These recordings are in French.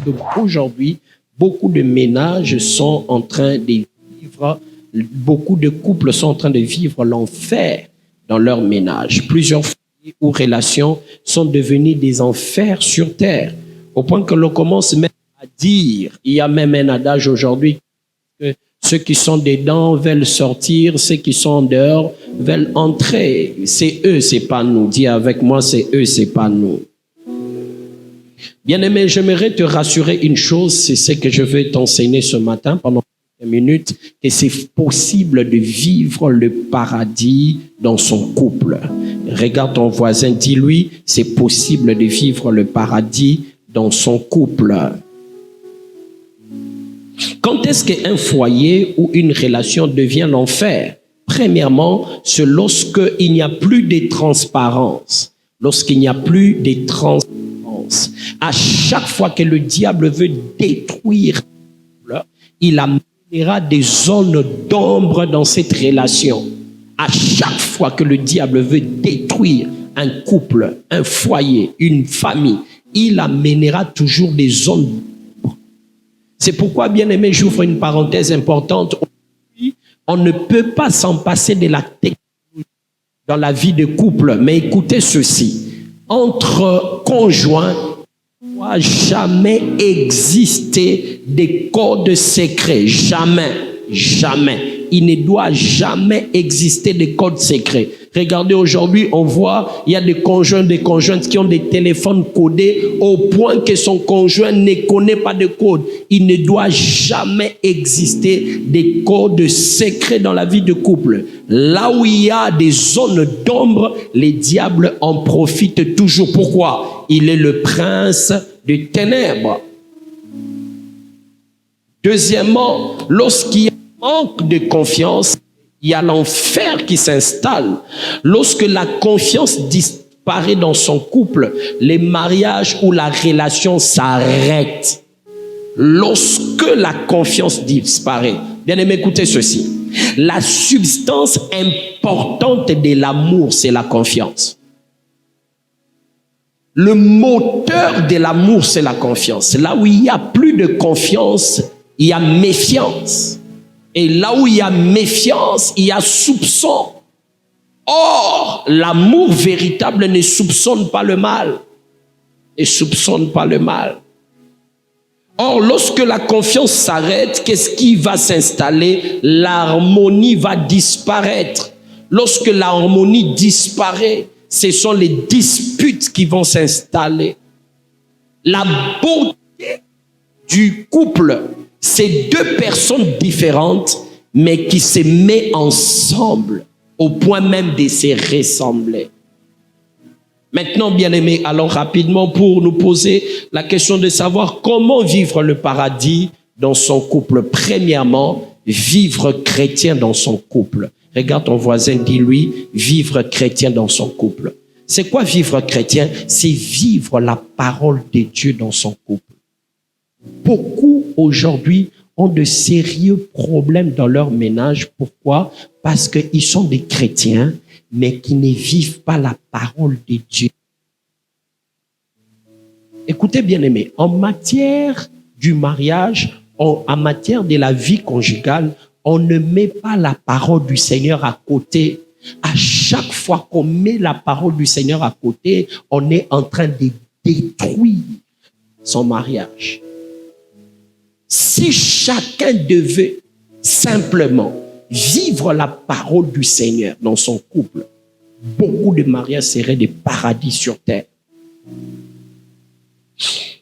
qu'aujourd'hui, beaucoup de ménages sont en train de vivre, beaucoup de couples sont en train de vivre l'enfer dans leur ménage. Plusieurs foyers ou relations sont devenus des enfers sur terre, au point que l'on commence même à dire, il y a même un adage aujourd'hui, que ceux qui sont dedans veulent sortir, ceux qui sont en dehors veulent entrer. C'est eux, c'est pas nous. Dis avec moi, c'est eux, c'est pas nous. Bien-aimé, j'aimerais te rassurer une chose, c'est ce que je vais t'enseigner ce matin pendant quelques minutes, que c'est possible de vivre le paradis dans son couple. Regarde ton voisin, dis-lui, c'est possible de vivre le paradis dans son couple. Quand est-ce qu'un foyer ou une relation devient l'enfer? Premièrement, c'est lorsqu'il n'y a plus de transparence. Lorsqu'il n'y a plus de transparence. À chaque fois que le diable veut détruire, il amènera des zones d'ombre dans cette relation. À chaque fois que le diable veut détruire un couple, un foyer, une famille, il amènera toujours des zones d'ombre. C'est pourquoi, bien aimé, j'ouvre une parenthèse importante. Aujourd'hui, on ne peut pas s'en passer de la technologie dans la vie de couple. Mais écoutez ceci. Entre conjoints, il ne doit jamais exister des codes secrets. Jamais. Jamais. Il ne doit jamais exister des codes secrets. Regardez, aujourd'hui, on voit, il y a des conjoints, des conjointes qui ont des téléphones codés au point que son conjoint ne connaît pas de code. Il ne doit jamais exister des codes secrets dans la vie de couple. Là où il y a des zones d'ombre, les diables en profitent toujours. Pourquoi? Il est le prince des ténèbres. Deuxièmement, lorsqu'il y a manque de confiance, il y a l'enfer qui s'installe. Lorsque la confiance disparaît dans son couple, les mariages ou la relation s'arrêtent. Lorsque la confiance disparaît, bien aimé, écoutez ceci. La substance importante de l'amour, c'est la confiance. Le moteur de l'amour, c'est la confiance. Là où il n'y a plus de confiance, il y a méfiance. Et là où il y a méfiance, il y a soupçon. Or, l'amour véritable ne soupçonne pas le mal. Ne soupçonne pas le mal. Or, lorsque la confiance s'arrête, qu'est-ce qui va s'installer? L'harmonie va disparaître. Lorsque l'harmonie disparaît, ce sont les disputes qui vont s'installer. La beauté du couple, c'est deux personnes différentes, mais qui se mettent ensemble, au point même de se ressembler. Maintenant, bien-aimés, allons rapidement pour nous poser la question de savoir comment vivre le paradis dans son couple. Premièrement, vivre chrétien dans son couple. Regarde ton voisin, dis-lui, vivre chrétien dans son couple. C'est quoi vivre chrétien? C'est vivre la parole de Dieu dans son couple. Beaucoup aujourd'hui ont de sérieux problèmes dans leur ménage. Pourquoi? Parce qu'ils sont des chrétiens, mais qui ne vivent pas la parole de Dieu. Écoutez bien aimé, en matière du mariage, en matière de la vie conjugale, on ne met pas la parole du Seigneur à côté. À chaque fois qu'on met la parole du Seigneur à côté, on est en train de détruire son mariage. Si chacun devait simplement vivre la parole du Seigneur dans son couple, beaucoup de mariages seraient des paradis sur terre.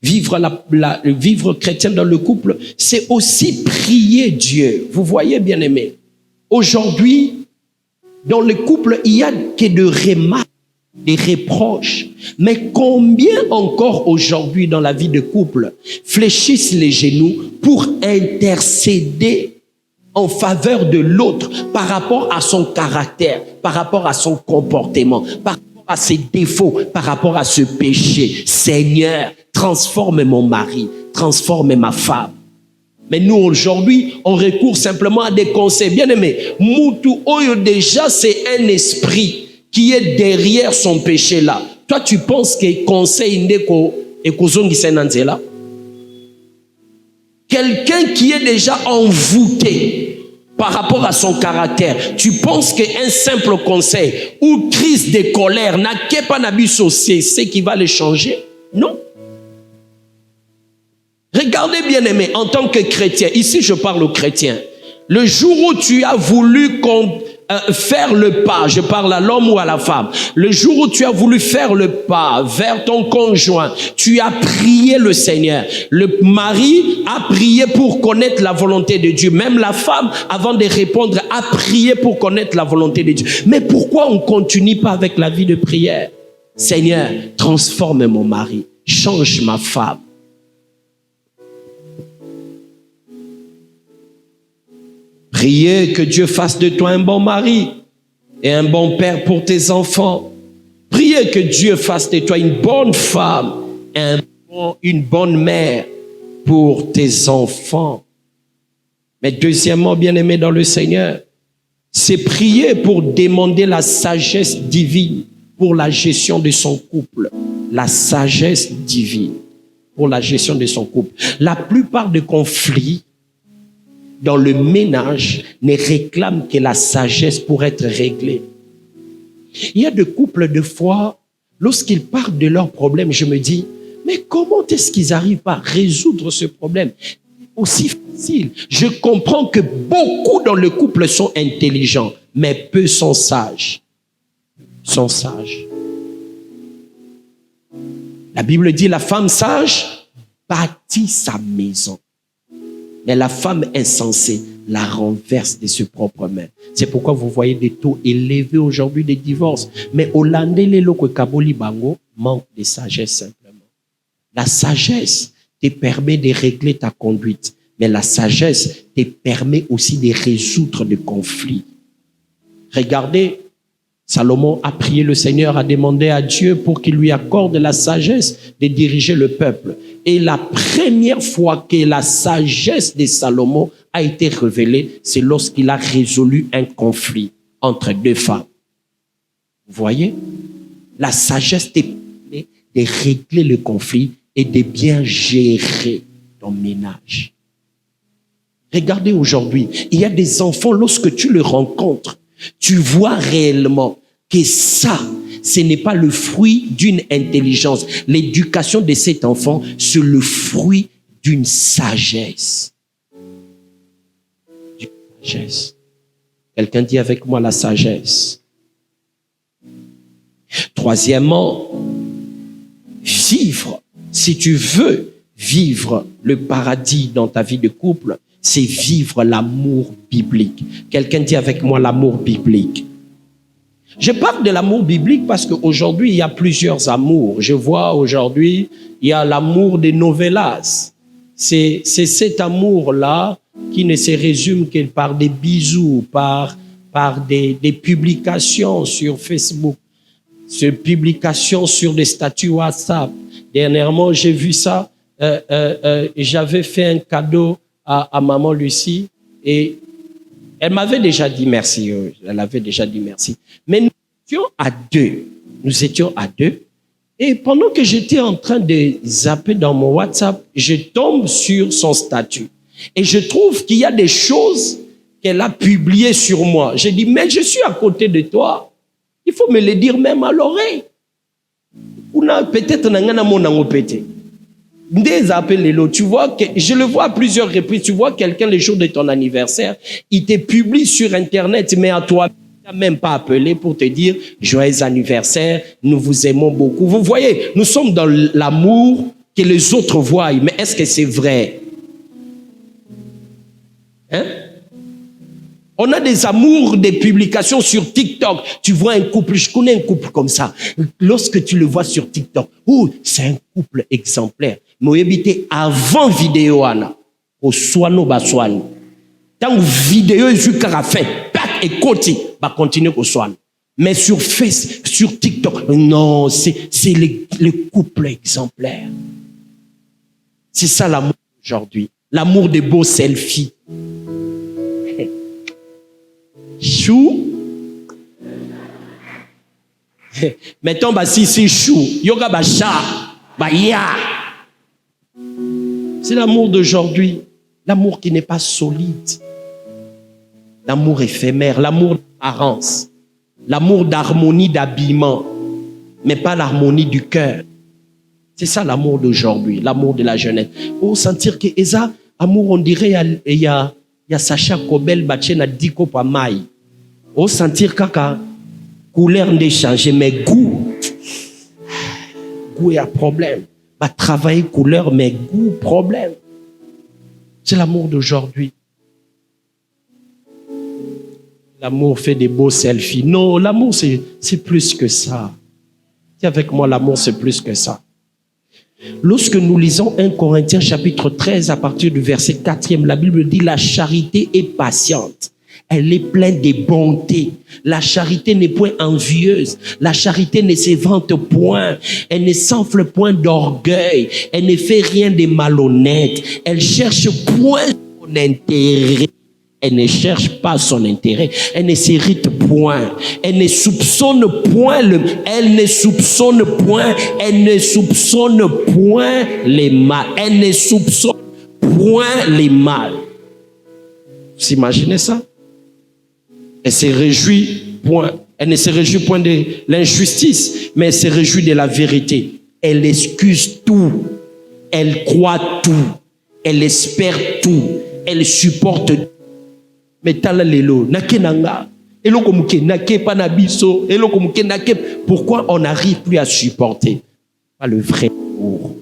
Vivre chrétien dans le couple, c'est aussi prier Dieu. Vous voyez, bien aimé, aujourd'hui, dans le couple, il n'y a que de remarques, des reproches. Mais combien encore aujourd'hui dans la vie de couple fléchissent les genoux pour intercéder en faveur de l'autre par rapport à son caractère, par rapport à son comportement, par rapport à ses défauts, par rapport à ce péché. Seigneur, transforme mon mari, transforme ma femme. Mais nous, aujourd'hui, on recourt simplement à des conseils. Bien aimé, Moutou Oyo, déjà, c'est un esprit qui est derrière son péché là. Toi, tu penses que conseil ndeko et kozongi senanzela? Quelqu'un qui est déjà envoûté par rapport à son caractère. Tu penses qu'un simple conseil ou crise de colère n'a pas n'abisso, c'est ce qui va le changer? Non. Regardez bien aimé, en tant que chrétien, ici je parle aux chrétiens, le jour où tu as voulu faire le pas, je parle à l'homme ou à la femme, le jour où tu as voulu faire le pas vers ton conjoint, tu as prié le Seigneur. Le mari a prié pour connaître la volonté de Dieu. Même la femme, avant de répondre, a prié pour connaître la volonté de Dieu. Mais pourquoi on ne continue pas avec la vie de prière? Seigneur, transforme mon mari, change ma femme. Priez que Dieu fasse de toi un bon mari et un bon père pour tes enfants. Priez que Dieu fasse de toi une bonne femme et une bonne mère pour tes enfants. Mais deuxièmement, bien-aimé dans le Seigneur, c'est prier pour demander la sagesse divine pour la gestion de son couple. La sagesse divine pour la gestion de son couple. La plupart des conflits dans le ménage ne réclament que la sagesse pour être réglés. Il y a des couples, de fois, lorsqu'ils parlent de leurs problèmes, je me dis, mais comment est-ce qu'ils arrivent à résoudre ce problème? Aussi facile. Je comprends que beaucoup dans le couple sont intelligents, mais peu sont sages. Sont sages. La Bible dit, la femme sage bâtit sa maison. Mais la femme insensée la renverse de ses propres mains. C'est pourquoi vous voyez des taux élevés aujourd'hui de divorce. Mais Hollandais, les locaux Kaboli Bango manque de sagesse simplement. La sagesse te permet de régler ta conduite. Mais la sagesse te permet aussi de résoudre des conflits. Regardez, Salomon a prié le Seigneur, a demandé à Dieu pour qu'il lui accorde la sagesse de diriger le peuple. Et la première fois que la sagesse de Salomon a été révélée, c'est lorsqu'il a résolu un conflit entre deux femmes. Vous voyez? La sagesse te permet de régler le conflit et de bien gérer ton ménage. Regardez aujourd'hui, il y a des enfants, lorsque tu les rencontres, tu vois réellement que ça, ce n'est pas le fruit d'une intelligence. L'éducation de cet enfant, c'est le fruit d'une sagesse. D'une sagesse. Quelqu'un dit avec moi la sagesse. Troisièmement, vivre. Si tu veux vivre le paradis dans ta vie de couple, c'est vivre l'amour biblique. Quelqu'un dit avec moi l'amour biblique. Je parle de l'amour biblique parce qu'aujourd'hui, il y a plusieurs amours. Je vois aujourd'hui, il y a l'amour des novellas. C'est cet amour-là qui ne se résume que par des bisous, par des publications sur Facebook, des publications sur des statuts WhatsApp. Dernièrement, j'ai vu ça. J'avais fait un cadeau à maman Lucie et elle m'avait déjà dit merci. Elle avait déjà dit merci. Mais nous étions à deux. Nous étions à deux. Et pendant que j'étais en train de zapper dans mon WhatsApp, je tombe sur son statut. Et je trouve qu'il y a des choses qu'elle a publiées sur moi. J'ai dit, mais je suis à côté de toi. Il faut me le dire même à l'oreille. Peut-être mon pété. Tu vois que je le vois à plusieurs reprises. Tu vois quelqu'un le jour de ton anniversaire, il te publie sur Internet, mais à toi, il n'a même pas appelé pour te dire joyeux anniversaire, nous vous aimons beaucoup. Vous voyez, nous sommes dans l'amour que les autres voient, mais est-ce que c'est vrai? Hein? On a des amours, des publications sur TikTok. Tu vois un couple, je connais un couple comme ça. Lorsque tu le vois sur TikTok, c'est un couple exemplaire. Mais habité avant vidéo, Anna, au soino baswan. Tant vidéo jusqu'à la fin, et côté, va continuer au soin. Mais sur Facebook, sur TikTok, non, c'est le couple exemplaire. C'est ça l'amour aujourd'hui. L'amour des beaux selfies. Chou. Mettons, si c'est chou, yoga ba chat, ba ya. C'est l'amour d'aujourd'hui. L'amour qui n'est pas solide. L'amour éphémère, l'amour d'apparence, l'amour d'harmonie, d'habillement, mais pas l'harmonie du cœur. C'est ça l'amour d'aujourd'hui, l'amour de la jeunesse. Oh, sentir que ça, amour, on dirait, il y a Sacha Kobel, Bachena, Diko, Pamai. Oh, sentir kaka, couleur n'est changé, mais goût, il y a problème. Bah, travailler couleur, mais goût, problème. C'est l'amour d'aujourd'hui. L'amour fait des beaux selfies. Non, l'amour, c'est plus que ça. Dis avec moi, l'amour, c'est plus que ça. Lorsque nous lisons 1 Corinthiens chapitre 13 à partir du verset 4e, la Bible dit la charité est patiente. Elle est pleine de bonté. La charité n'est point envieuse. La charité ne se vante point. Elle ne s'enfle point d'orgueil. Elle ne fait rien de malhonnête. Elle cherche point son intérêt. Elle ne cherche pas son intérêt. Elle ne s'irrite point. Elle ne soupçonne point elle ne soupçonne point les mal. Elle ne soupçonne point les mal. Vous imaginez ça? Elle se réjouit point. Elle ne se réjouit point de l'injustice, mais elle se réjouit de la vérité. Elle excuse tout. Elle croit tout. Elle espère tout. Elle supporte tout. Mais tala lelo nakenanga eloko muke nake panabiso eloko muke nake. Pourquoi on n'arrive plus à supporter? Pas le vrai amour.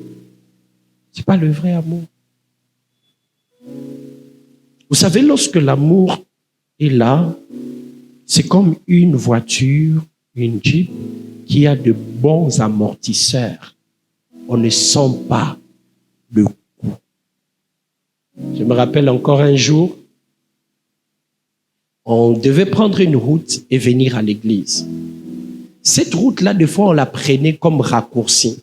C'est pas le vrai amour. Vous savez, lorsque l'amour est là, c'est comme une voiture, une Jeep qui a de bons amortisseurs. On ne sent pas le coup. Je me rappelle encore un jour, on devait prendre une route et venir à l'église. Cette route-là, des fois, on la prenait comme raccourci.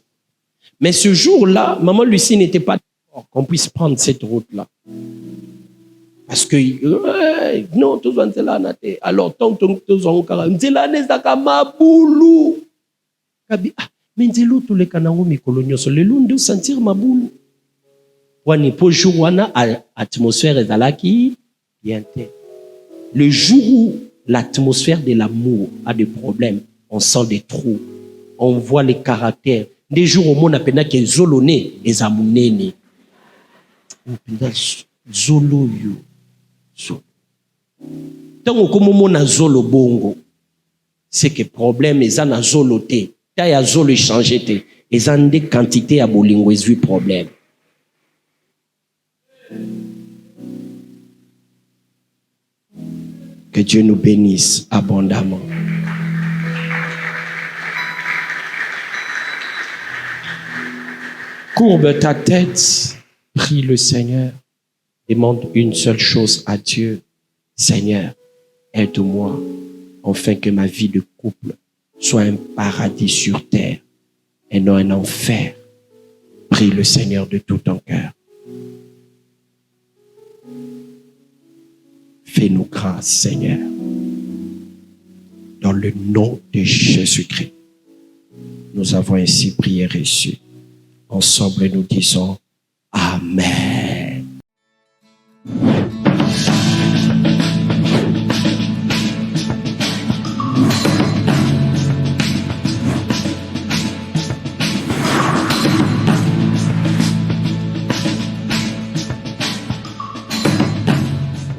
Mais ce jour-là, maman Lucie n'était pas d'accord qu'on puisse prendre cette route-là. Parce que, non, tout le monde est alors, tant que tout le monde est là, mais nzelo tous les kanango mikolonyo so le lundu sentir maboulou. Wani po jour wana atmosphère ezalaki bien te. Le jour où l'atmosphère de l'amour a des problèmes, on sent des trous, on voit les caractères. Des jours où on appelle que zolone ezamunene. Zolo yo. Tant que mon zolo bongo, c'est que problème est en zolo te. Ta ya zolo changer te. Et en des quantités à bolingo est problème. Que Dieu nous bénisse abondamment. Courbe ta tête, prie le Seigneur. Demande une seule chose à Dieu. Seigneur, aide-moi afin que ma vie de couple soit un paradis sur terre et non un enfer. Prie le Seigneur de tout ton cœur. Fais-nous grâce, Seigneur. Dans le nom de Jésus-Christ, nous avons ainsi prié et reçu. Ensemble, nous disons Amen.